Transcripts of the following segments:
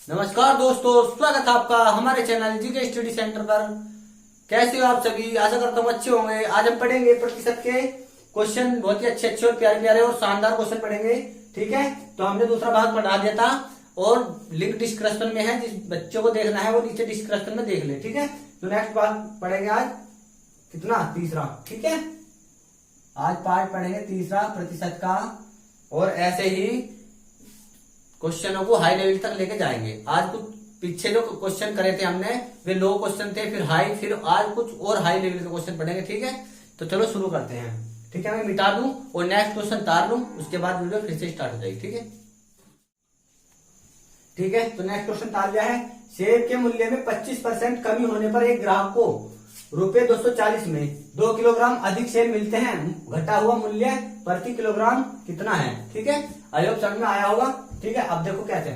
नमस्कार दोस्तों, स्वागत है आपका हमारे चैनल जीके स्टडी सेंटर पर। कैसे हो आप सभी? आशा करता हूँ अच्छे होंगे। आज हम पढ़ेंगे प्रतिशत के क्वेश्चन, बहुत ही अच्छे अच्छे और प्यारे प्यारे और शानदार क्वेश्चन पढ़ेंगे। ठीक है, तो हमने दूसरा भाग पढ़ा दिया था और लिंक डिस्क्रिप्शन में है, जिस बच्चों को देखना है वो नीचे डिस्क्रिप्शन में देख ले। ठीक है, तो नेक्स्ट भाग पढ़ेंगे आज कितना, तीसरा। ठीक है, आज पार्ट पढ़ेंगे तीसरा प्रतिशत का, और ऐसे ही क्वेश्चनों को हाई लेवल तक लेके जाएंगे। आज कुछ पीछे जो क्वेश्चन करे थे हमने वे लो क्वेश्चन थे, फिर हाई, फिर आज कुछ और हाई लेवल के क्वेश्चन पढ़ेंगे। ठीक है, तो चलो शुरू करते हैं। ठीक है, मैं मिटा दूं और नेक्स्ट क्वेश्चन तार लूं, उसके बाद वीडियो फिर से स्टार्ट हो जाएगी। ठीक है, ठीक है, तो नेक्स्ट क्वेश्चन तार लिया है। सेब के मूल्य में 25% कमी होने पर एक ग्राहक को रुपए 240 में 2 किलोग्राम अधिक सेब मिलते हैं। घटा हुआ मूल्य प्रति किलोग्राम कितना है? ठीक है, आई होप समझ में आया होगा। ठीक है, अब देखो कैसे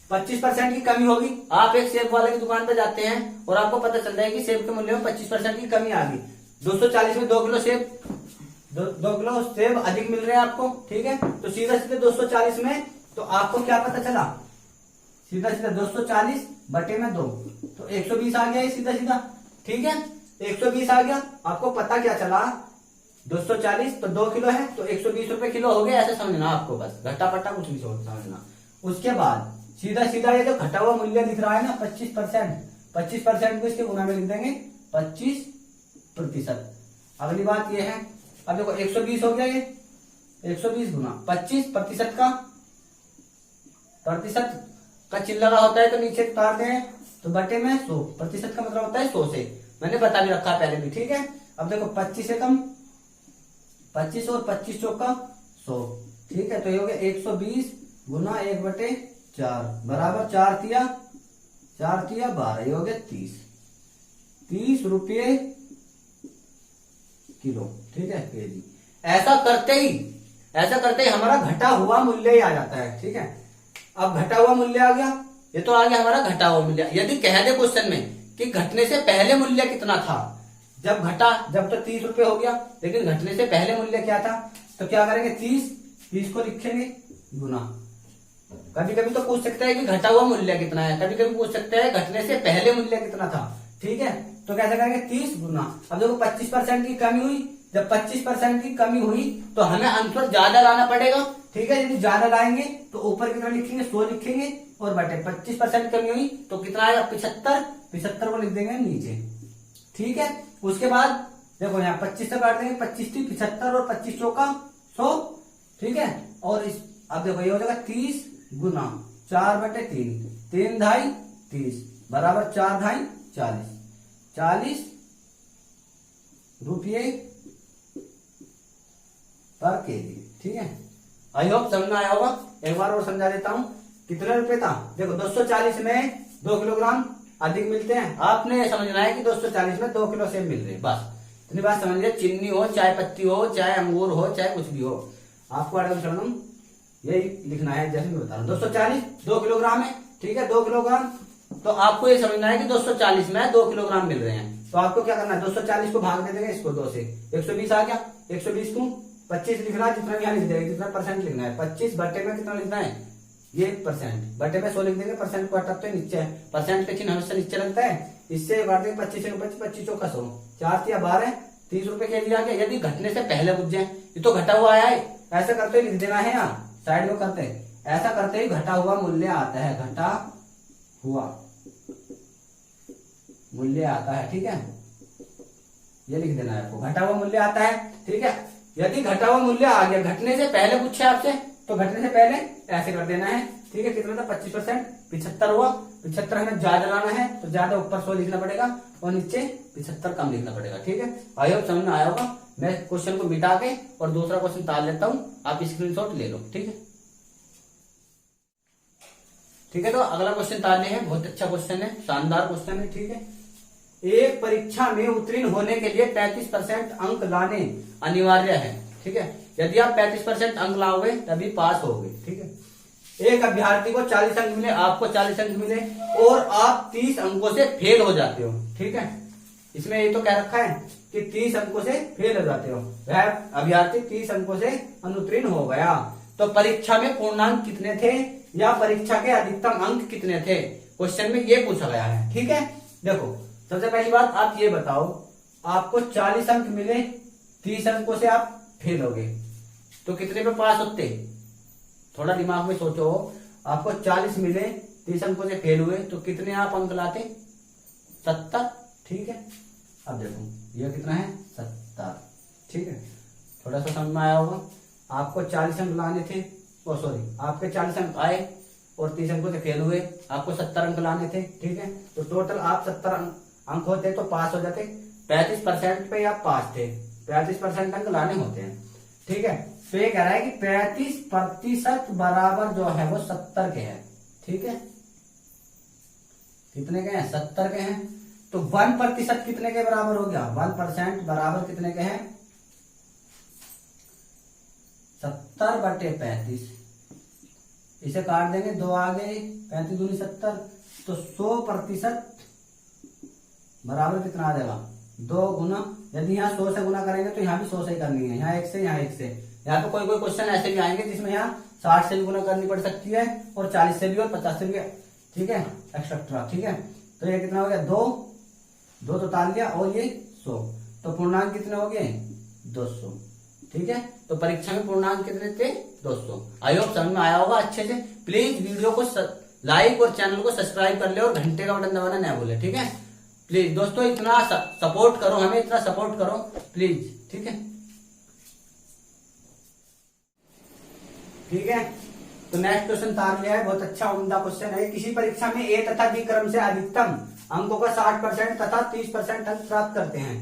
25% की कमी होगी। आप एक सेब वाले की दुकान पे जाते हैं और आपको पता चल रहा है कि सेब के मूल्य में 25% की कमी आ गई। 240 में 2 किलो सेब, 2 किलो सेब अधिक मिल रहे हैं आपको। ठीक है, तो सीधा सीधा 240 में, तो आपको क्या पता चला? सीधा सीधा 240 बटे में 2, तो 120 आ गया ये सीधा सीधा। ठीक है, 120 आ गया। आपको पता क्या चला? 240 तो 2 किलो है, तो 120 रुपए किलो हो गया। ऐसे समझना आपको, बस घटा पट्टा कुछ नहीं समझना। उसके बाद सीधा सीधा ये जो घटा हुआ मूल्य दिख रहा है ना 25% को इसके गुना में लिख देंगे 25%। अगली बात ये है, अब देखो 120 हो गया, ये 120 गुना 25% का चिल्ला होता है तो नीचे उतार दें, तो बटे में 100। प्रतिशत का मतलब होता है 100 से, मैंने बता भी रखा पहले भी। ठीक है, अब देखो 25 से कम 25 और 25 चौका 100। ठीक है, तो ये हो गया 120 गुना 1/4 बराबर 4 तिया 12, ये हो गया 30 रुपये किलो। ठीक है, केजी। ऐसा करते ही हमारा घटा हुआ मूल्य ही आ जाता है। ठीक है, अब घटा हुआ मूल्य आ गया, ये तो आ गया हमारा घटा हुआ मूल्य। यदि कह दे क्वेश्चन में कि घटने से पहले मूल्य कितना था, जब तो 30 रुपए हो गया, लेकिन घटने से पहले मूल्य क्या था, तो क्या करेंगे 30 को लिखेंगे गुना। कभी कभी तो पूछ सकता है कि घटा हुआ मूल्य कितना है, कभी कभी पूछ सकता है घटने से पहले मूल्य कितना था। ठीक है, तो कैसे करेंगे 30 गुना। अब देखो 25% की कमी हुई, जब 25% की कमी हुई तो हमें आंसर ज्यादा लाना पड़ेगा। ठीक है, यदि ज्यादा लाएंगे तो ऊपर कितना लिखेंगे 100 लिखेंगे, और बटे 25% कमी हुई तो कितना आएगा 75 को लिख देंगे नीचे। ठीक है, उसके बाद देखो यहाँ 25 से काट देंगे, 25 थी 75 और 25 चौका 100। ठीक है, और अब देखो ये हो जाएगा 30 गुना 4/3, 3 ढाई 30 बराबर 4 ढाई 40 रुपये पर केजी। ठीक है, आई होप समझ में आया होगा। एक बार और समझा देता हूं, कितने रुपए था। देखो 240 में 2 किलोग्राम अधिक मिलते हैं। आपने समझना है कि 240 में 2 किलो सेब मिल रहे हैं, बस इतनी बात समझ लीजिए। चीनी हो, चाय पत्ती हो, चाहे अंगूर हो, चाहे कुछ भी हो, आपको अड़म चढ़म यही लिखना है जैसे मैं बता रहा हूँ। 240 2 किलोग्राम है। ठीक है, 2 किलोग्राम, तो आपको ये समझना है कि 240 में 2 किलोग्राम मिल रहे हैं। तो आपको क्या करना है, 240 को भाग दे देंगे इसको 2 से, 120 आ गया। 120 को 25 लिखना है, जितना भी यहाँ लिख देंगे, जितना परसेंट लिखना है। 25 बटे में कितना लिखना है, ये 1% बटे में 100 लिख देंगे। परसेंट को हटाते हैं नीचे, परसेंट का चिन्ह हमेशा नीचे लगता है, इससे काट देंगे 25 चौका 100, 4 तिया 12, 30 रुपए केजी आ गया। यदि घटने से पहले बुझ जाए, ये तो घटा हुआ आया है, ऐसा करते लिख देना है, यहाँ साइड में करते हैं, ऐसा करते ही घटा हुआ मूल्य आता है, घटा हुआ मूल्य आता है। ठीक है, ये लिख देना है आपको, घटा हुआ मूल्य आता है। ठीक है, यदि घटा हुआ मूल्य आ गया, घटने से पहले पूछे आपसे, तो घटने से पहले ऐसे कर देना है। ठीक है, कितना था 25%, 75 हुआ। 75 हमें ज्यादा लाना है तो ज्यादा ऊपर 100 लिखना पड़ेगा और नीचे 75 कम लिखना पड़ेगा। ठीक है, आई होप समझ में आया होगा। मैं क्वेश्चन को मिटा के और दूसरा क्वेश्चन ताल लेता हूँ, आप स्क्रीनशॉट ले लो। ठीक है, ठीक है, तो अगला क्वेश्चन तालने हैं। बहुत अच्छा क्वेश्चन है, शानदार क्वेश्चन है। ठीक है, एक परीक्षा में उत्तीर्ण होने के लिए 35% अंक लाने अनिवार्य है। ठीक है, यदि आप 35% अंक लाओगे तभी पास होगे। ठीक है, एक अभ्यर्थी को 40 अंक मिले, आपको 40 अंक मिले और आप 30 अंकों से फेल हो जाते हो। ठीक है, इसमें ये तो कह रखा है कि 30 अंकों से फेल हो जाते हो, वह अभ्यर्थी 30 अंकों से अनुत्तीर्ण हो गया, तो परीक्षा में पूर्णांक कितने थे या परीक्षा के अधिकतम अंक कितने थे। क्वेश्चन में ये पूछा गया है। ठीक है, देखो सबसे पहली बात आप ये बताओ, आपको 40 अंक मिले, 30 अंकों से आप फेल हो गए, तो कितने पे पास होते। थोड़ा दिमाग में सोचो, आपको 40 मिले, 30 अंकों से फेल हुए, तो कितने आप अंक लाते, 70। ठीक है, अब देखो ये कितना है, 70। ठीक है, थोड़ा सा समझ में आया होगा। आपको 40 अंक लाने थे, ओ सॉरी, आपके 40 अंक आए और 30 अंकों से फेल हुए, आपको 70 अंक लाने थे। ठीक है, तो टोटल आप 70 अंक होते तो पास हो जाते। 35% पे आप पास थे, 35% अंक लाने होते हैं। ठीक है, तो ये कह रहा है कि 35% बराबर जो है वो 70 के हैं। ठीक है, कितने के हैं, 70 के हैं। तो 1% कितने के बराबर हो गया, 1% बराबर कितने के हैं, 70/35। इसे काट देंगे, 2 आ गए, 35 दूनी 70, तो 100% बराबर कितना आ जाएगा, 2 गुना। यदि यहाँ 100 से गुना करेंगे तो यहाँ भी 100 से ही करनी है, यहाँ 1 से, यहाँ 1 से। यहाँ पे कोई कोई क्वेश्चन ऐसे भी आएंगे जिसमें यहाँ 60 से भी गुना करनी पड़ सकती है, और 40 से भी, और 50 से भी। ठीक है, एक्सेट्रा। ठीक है, तो ये कितना हो गया, 2 तो ताल दिया, और ये 100, तो पूर्णांक कितने हो गए, 200। ठीक है, तो परीक्षा में पूर्णांक कितने थे, 200। आई होप समझ में आया होगा अच्छे से। प्लीज वीडियो को लाइक और चैनल को सब्सक्राइब कर ले, और घंटे का बटन दबाना न भूले। ठीक है, प्लीज दोस्तों इतना सपोर्ट करो, हमें इतना सपोर्ट करो प्लीज। ठीक है, ठीक है, तो नेक्स्ट क्वेश्चन तार लिया है, बहुत अच्छा उम्दा क्वेश्चन है। किसी परीक्षा में ए तथा बी क्रम से अधिकतम अंकों का 60% तथा 30% अंक प्राप्त करते हैं,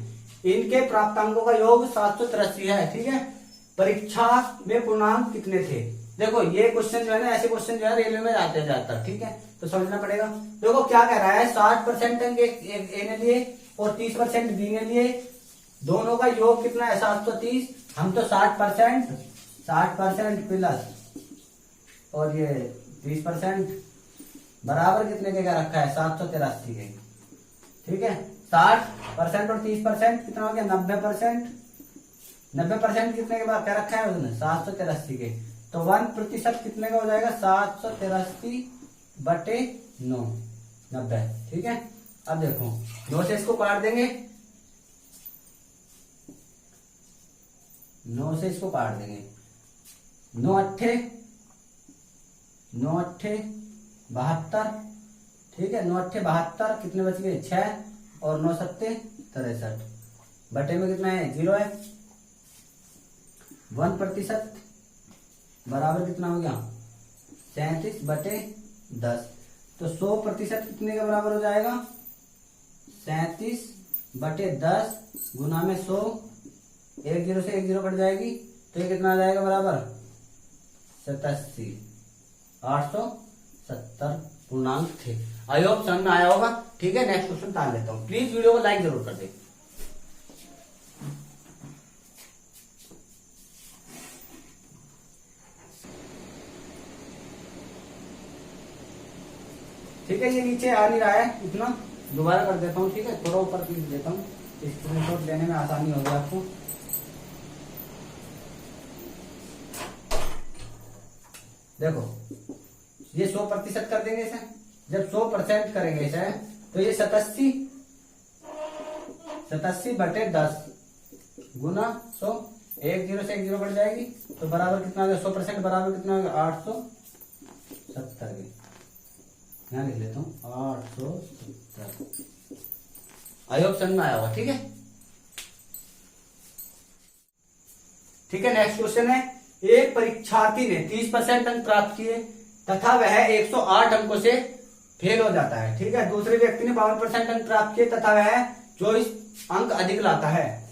इनके प्राप्तांकों का योग 783 है। ठीक है, परीक्षा में पूर्णांक कितने थे। देखो ये क्वेश्चन जो है ना, ऐसे क्वेश्चन जो है रेलवे में आते हैं ज्यादातर। ठीक है, तो समझना पड़ेगा। देखो क्या कह रहा है, 60% अंक ए ने लिए और 30% बी ने लिए, दोनों का योग कितना है, 730। हम तो 60% प्लस और ये 30% बराबर कितने के क्या रखा है, 783 के। ठीक है, 60% और 30% कितना हो गया, 90%। 90% कितने के बाद क्या रखा है उसने, 783 के। तो 1% कितने का हो जाएगा, 783/9, 90। ठीक है, अब देखो 9 से इसको काट देंगे, 9 से इसको काट देंगे, 9 अट्ठे 72। ठीक है, 9 अट्ठे 72, कितने बच गए, 6, और 9 सत्ते 63। बटे में कितना है, 0 है। 1% बराबर कितना हो गया, 37/10। तो 100% कितने का बराबर हो जाएगा, 37/10 गुना में 100, 1 0 से 1 0 कट जाएगी, तो ये कितना आ जाएगा बराबर 87, 870 पूर्णांक थे। आई होप समझ में आया होगा। ठीक है, नेक्स्ट क्वेश्चन ताल लेता हूं, प्लीज वीडियो को लाइक जरूर कर दे। ठीक है, ये नीचे आ नहीं रहा है इतना, दोबारा कर देता हूँ। ठीक है, थोड़ा ऊपर क्लिक देता हूँ, स्क्रीनशॉट लेने में आसानी होगी आपको। देखो ये 100% कर देंगे इसे, जब 100% करेंगे इसे, तो ये 87/10 गुना 100, 1 0 से 1 0 कट जाएगी, तो बराबर कितना हो गया, 100% बराबर कितना हो गया, 870 के। यहाँ लिख लेता हूँ 870। आई होप समझ में आया होगा। ठीक है, ठीक है, नेक्स्ट क्वेश्चन है, एक परीक्षार्थी ने 30% अंक प्राप्त किए तथा वह 108 अंकों से फेल हो जाता है। ठीक है, दूसरे व्यक्ति ने 52% अंक प्राप्त किए तथा वह 24 अंक अधिक लाता है।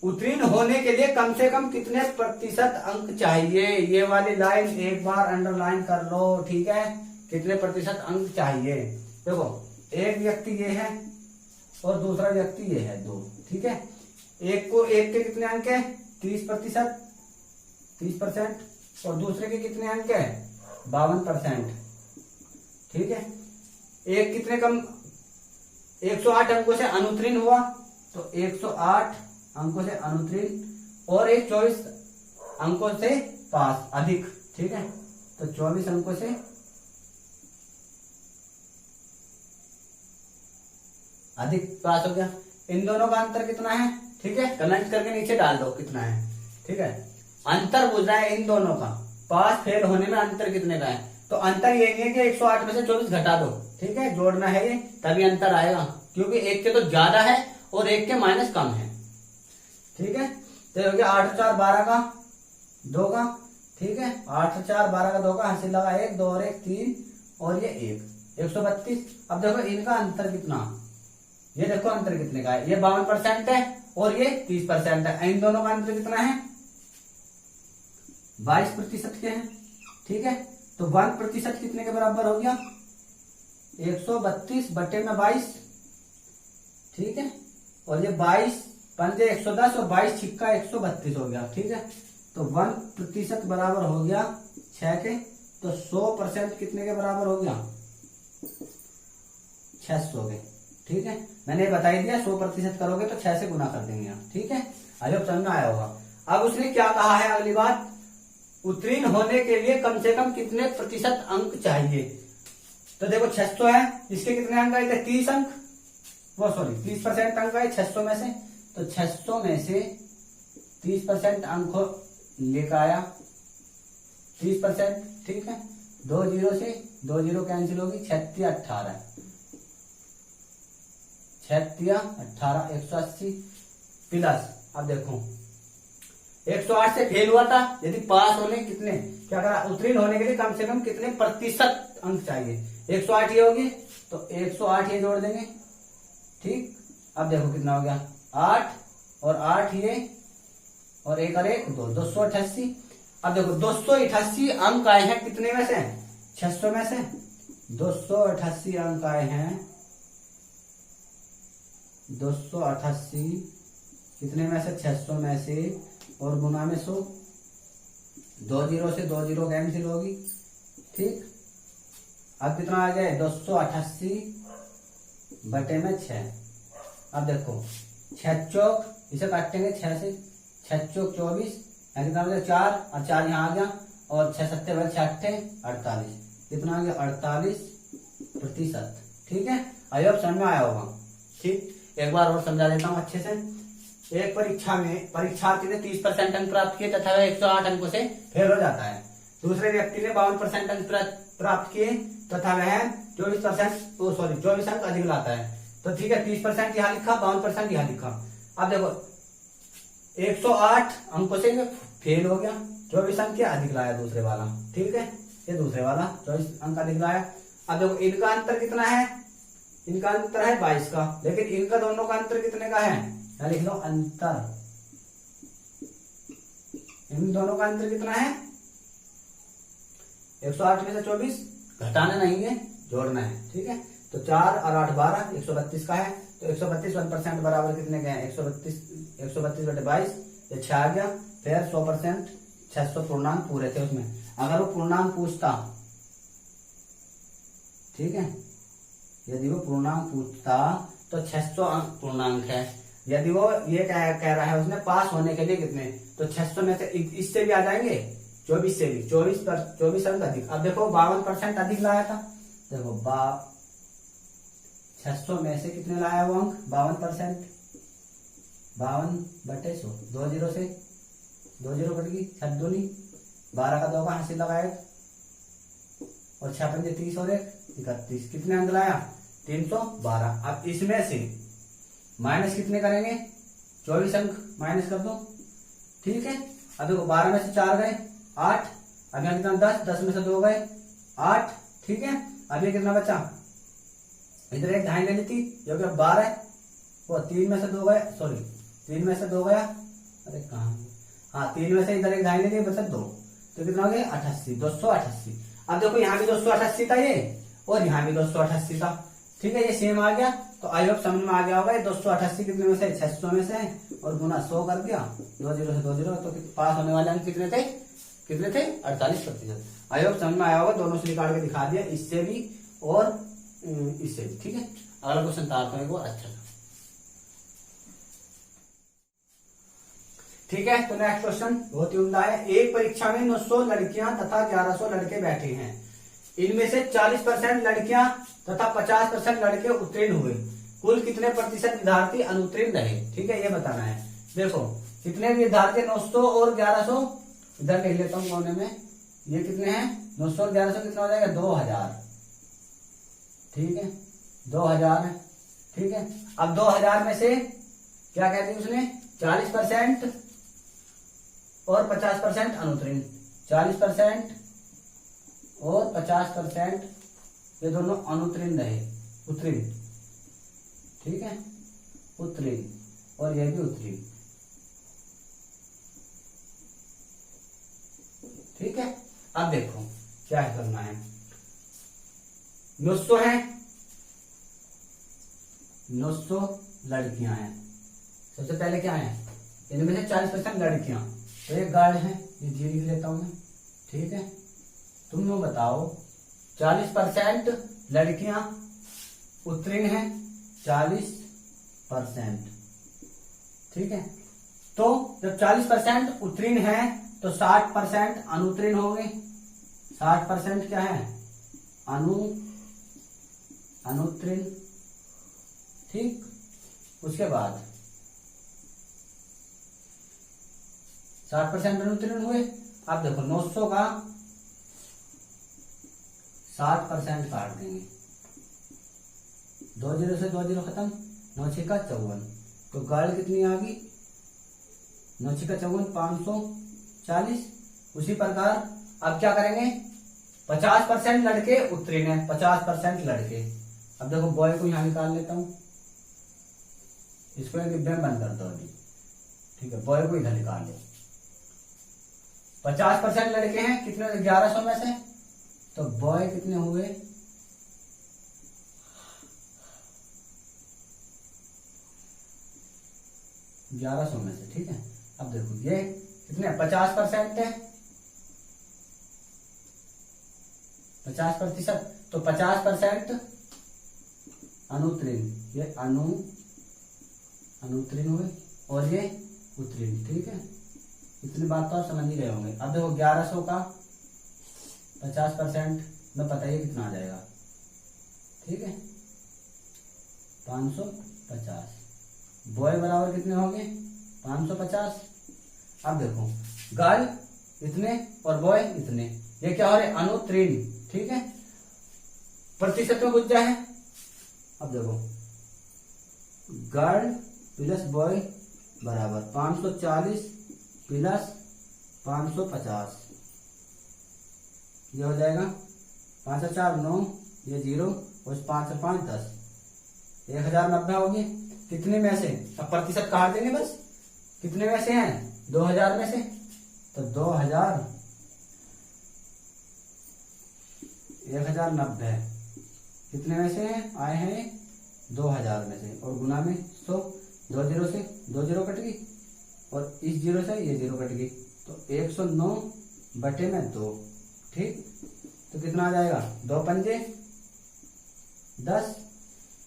उत्तीर्ण होने के लिए कम से कम कितने प्रतिशत अंक चाहिए। ये वाली लाइन एक बार अंडरलाइन कर लो। ठीक है, कितने प्रतिशत अंक चाहिए। देखो एक व्यक्ति ये है और दूसरा व्यक्ति ये है, 2। ठीक है, एक के कितने अंक है, 30%, और दूसरे के कितने अंक है, 52%। ठीक है, एक कितने कम, 108 अंकों से अनुत्तीर्ण हुआ, तो 108 अंकों से अनुत्तीर्ण, और एक 24 अंकों से पास अधिक। ठीक है, तो 24 अंकों से अधिक पास हो गया। इन दोनों का अंतर कितना है, ठीक है, कमेंट करके नीचे डाल दो कितना है, ठीक है। अंतर पूछ रहा है इन दोनों का, पास फेल होने में अंतर कितने का है। तो अंतर ये नहीं है कि 108 में से 24 घटा दो, ठीक है, जोड़ना है ये, तभी अंतर आएगा, क्योंकि एक के तो ज्यादा है और एक के माइनस कम है, ठीक है। तो ये हो गया 8 और 4 12 का 2 का, ठीक है, 8 और 4 12 का 2 का, हंसी लगा 1 2 और 1 3 और ये 132। अब देखो इनका अंतर कितना, ये देखो अंतर कितने का है, ये 52% है और ये 30% है। इन दोनों का अंतर कितना है, 22% के हैं, ठीक है। तो 1% कितने के बराबर हो गया, 132 बटे में 22, ठीक है। और ये 22 पंजे 110 और 22 छिक्का 132 हो गया, ठीक है। तो 1% बराबर हो गया 6 के। तो 100% कितने के बराबर हो गया, 600 के, ठीक है। मैंने बता ही दिया 100% करोगे तो 6 से गुना कर देंगे आप, ठीक है। आई होप समझ में आया होगा। अब उसने क्या कहा है अगली बात, उत्तीर्ण होने के लिए कम से कम कितने प्रतिशत अंक चाहिए। तो देखो 600 है, इसके कितने अंक आए थे, 30 अंक, वो सॉरी 30% अंक आए 600 में से। तो 600 में से 30% अंक लेकर आया, 30%, ठीक है। 2 जीरो से 2 जीरो कैंसिल होगी, 36 18 36 18 180 प्लस, अब देखो 108 से फेल हुआ था, यदि पास होने कितने, क्या करा, उत्तीर्ण होने के लिए कम से कम कितने प्रतिशत अंक चाहिए, 108 ये होगी, तो 108 ये जोड़ देंगे, ठीक। अब देखो कितना हो गया, 8 और 8 ये, और 1 और 1 2, 288। अब देखो 288 अंक आए हैं कितने में से, 600 में से। 288 अंक आए हैं, 288 कितने में से, 600 में से, और गुना में 100, 2 जीरो से 2 जीरो कैंसिल होगी, ठीक। अब कितना आ गया, 288 बटे में 6। अब देखो 6 चौक, इसे काटेंगे 6 से, 6 चौक 24, कितना हो गया 4 और 4 यहाँ आ गया, और 6 सत्ते 48, कितना आ गया 48%, ठीक है। आई होप समझ में आया होगा, ठीक। एक बार और समझा देता हूँ अच्छे से। एक परीक्षा में परीक्षार्थी ने 30% अंक प्राप्त किए तथा वह 108 अंकों से फेल हो जाता है। दूसरे व्यक्ति ने 52% अंक प्राप्त किए तथा वह 24 अंक अधिक लाता है। तो ठीक है, 30% यहाँ लिखा, 52% यहाँ लिखा। अब देखो 108 अंकों से फेल हो गया, 24 अंक क्या अधिक लाया दूसरे वाला, ठीक है, ये दूसरे वाला 24 अंक अधिक लाया। अब देखो इनका अंतर कितना है, इनका अंतर है 22 का, लेकिन इनका दोनों का अंतर कितने का है, क्या लिख लो, अंतर, इन दोनों का अंतर कितना है, 108 में से 24 घटाना नहीं है, जोड़ना है, ठीक है। तो 4 और 8 12, 132 का है। तो 132 1% बराबर कितने के हैं, 132 बटे 22, ये 6 आ गया। फिर 100%, 600 पूर्णांक पूरे थे उसमें, अगर वो पूर्णांक पूछता, ठीक है, यदि वो पूर्णांक पूछता तो 600 अंक पूर्णांक है। यदि वो ये कह रहा है उसने पास होने के लिए कितने, तो 600 में से इससे भी आ जाएंगे, 24 से भी, 24 अंक अधिक। अब देखो 52% अधिक लाया था, देखो 600 में से कितने लाया वो अंक, 52%, 52 बटे 100, 2 जीरो से 2 जीरो कट गई, 6 दूनी 12 का 2 का हासिल लगाए, और 6 पंजे 30 और 1 31, कितने अंक लाया, 312। अब इसमें से माइनस कितने करेंगे, 24 अंक माइनस कर दो, ठीक है। अब देखो 12 में से 4 गए 8, अब यहाँ कितना 10 में से 2 गए 8, ठीक है। अब ये कितना बचा, इधर एक ढाई ले ली थी, जो कि 12, वो 3 में से 2 गए, सॉरी 3 में से 2 गया, अरे कहाँ, हाँ 3 में से इधर एक ढाई ले ली, बचा 2, तो कितना हो गया 88, 288। अब देखो यहाँ भी 288 था ये, और यहाँ भी 288 था, ठीक है, ये सेम आ गया। तो आई होप समझ में आ गया होगा, ये 288 कितने में से, 600 में से, और गुना 100 कर दिया, 2 जीरो से 2 जीरो, तो पास होने वाले अंक कितने थे, 48%। आई होप समझ में आया होगा, दोनों से निकाल के दिखा दिया, इससे भी और इससे भी, ठीक है। अगला क्वेश्चन तारते हैं एक बार अच्छा, ठीक है, तो नेक्स्ट क्वेश्चन बहुत ही उम्दा है। एक परीक्षा में 900 लड़कियां तथा 1100 लड़के बैठे हैं। इनमें से 40% लड़कियां तथा 50% लड़के उत्तीर्ण हुए। कुल कितने प्रतिशत विद्यार्थी अनुत्तीर्ण रहे? ठीक है, ये बताना है। देखो कितने विद्यार्थी, 900 और 1100, इधर लिख लेता हूं कोने में। ये कितने हैं? 900 और 1100 कितना हो जाएगा? 2000। ठीक है, 2000 है। ठीक है, अब 2000 में से क्या कहते हैं उसने? 40% और 50% अनुत्तीर्ण। 40% और 50% ये दोनों अनुत्तीर्ण रहे, उत्तीर्ण। ठीक है, उत्तीर्ण, और यह भी उत्तीर्ण। ठीक है, अब देखो क्या करना है। 900 है, 900 लड़कियां हैं। सबसे पहले क्या है? इनमें से 40% लड़कियां, तो एक गार्ड है, ये जी लिख लेता हूं मैं। ठीक है, तुम लोग बताओ 40% लड़कियां उत्तीर्ण हैं, 40%। ठीक है, तो जब 40% उत्तीर्ण है तो 60% अनुत्तीर्ण होंगे। 60% क्या है? अनुत्तीर्ण। ठीक, उसके बाद 60% अनुत्तीर्ण हुए। अब देखो 900 का 60% काट देंगे, 2 जीरो से 2 जीरो खत्म, 9 6 का 54, तो गाड़ कितनी आ गई? 9 6 का 54, 540। उसी प्रकार अब क्या करेंगे? 50% लड़के उत्तीर्ण है, 50% लड़के। अब देखो बॉय को यहां निकाल लेता हूं, इसको एक डिब्बे में बंद कर दो अभी। ठीक है, बॉय को इधर निकाल लो। 50% लड़के हैं, कितने? 1100 में से, तो बॉय कितने हुए? 1100 में से। ठीक है, अब देखो ये कितने? 50% है, 50%, तो 50% अनुत्तीर्ण, ये अनुत्तीर्ण हुए, और ये उत्तीर्ण। ठीक है, इतनी बात तो आप समझ ही रहे होंगे। अब देखो 1100 का 50% में बताइए कितना आ जाएगा? ठीक है, 550। बॉय बराबर कितने होंगे? 550। अब देखो गर्ल इतने और बॉय इतने, ये क्या हो रहे? अनुत्तीर्ण। ठीक है, प्रतिशत में बुझ जाए। अब देखो गर्ल प्लस बॉय बराबर 540 प्लस 550, ये हो जाएगा 5 और 4 9, ये 0, और 5 और 5 10, 1090 होगी। कितने में से? अब प्रतिशत काट देंगे बस। कितने में से हैं? 2000 में से, तो 2000 1090 कितने में से हैं? आए हैं 2000 में से, और गुना में 100, 2 जीरो से 2 जीरो कट गई, और इस जीरो से ये जीरो कट गई, तो 109/2। ठीक, तो कितना आ जाएगा? 2 पंजे 10।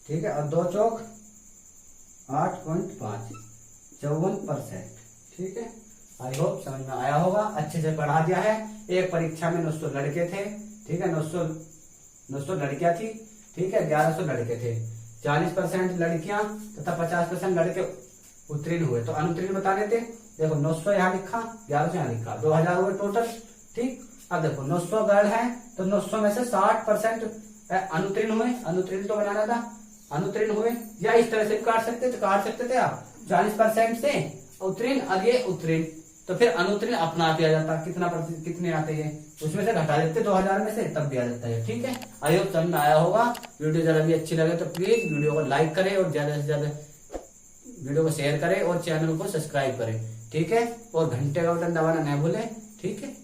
ठीक है, और 2 चौक 8.5, 54%। ठीक है, आई होप समझ में आया होगा, अच्छे से पढ़ा दिया है। एक परीक्षा में 900 लड़के थे। ठीक है, 900 लड़कियां थी। ठीक है, 1100 लड़के थे। 40% लड़कियां तथा 50% लड़के उत्तीर्ण हुए, तो अनुत्तीर्ण बताने थे। देखो 900 यहाँ लिखा, 1100 यहाँ लिखा, 2000 हुए टोटल। ठीक, अब देखो 900 गर्ल है, तो 900 में से 60% अनुत्तीर्ण हुए। अनुत्तीर्ण तो बनाना था, अनुत्तीर्ण हुए, या इस तरह से काट सकते थे, आप 40% से उत्तीर्ण, और ये उत्तीर्ण, तो फिर अनुत्तीर्ण अपना आप आ जाता। कितने आते हैं? उसमें से घटा देते 2000 में से, तब भी आ जाता है। ठीक है, आई होप समझ में आया होगा। वीडियो जरा भी अच्छी लगे तो प्लीज वीडियो को लाइक करें, और ज्यादा से ज्यादा वीडियो को शेयर करें, और चैनल को सब्सक्राइब करें। ठीक है, और घंटे का बटन दबाना न भूलें। ठीक है।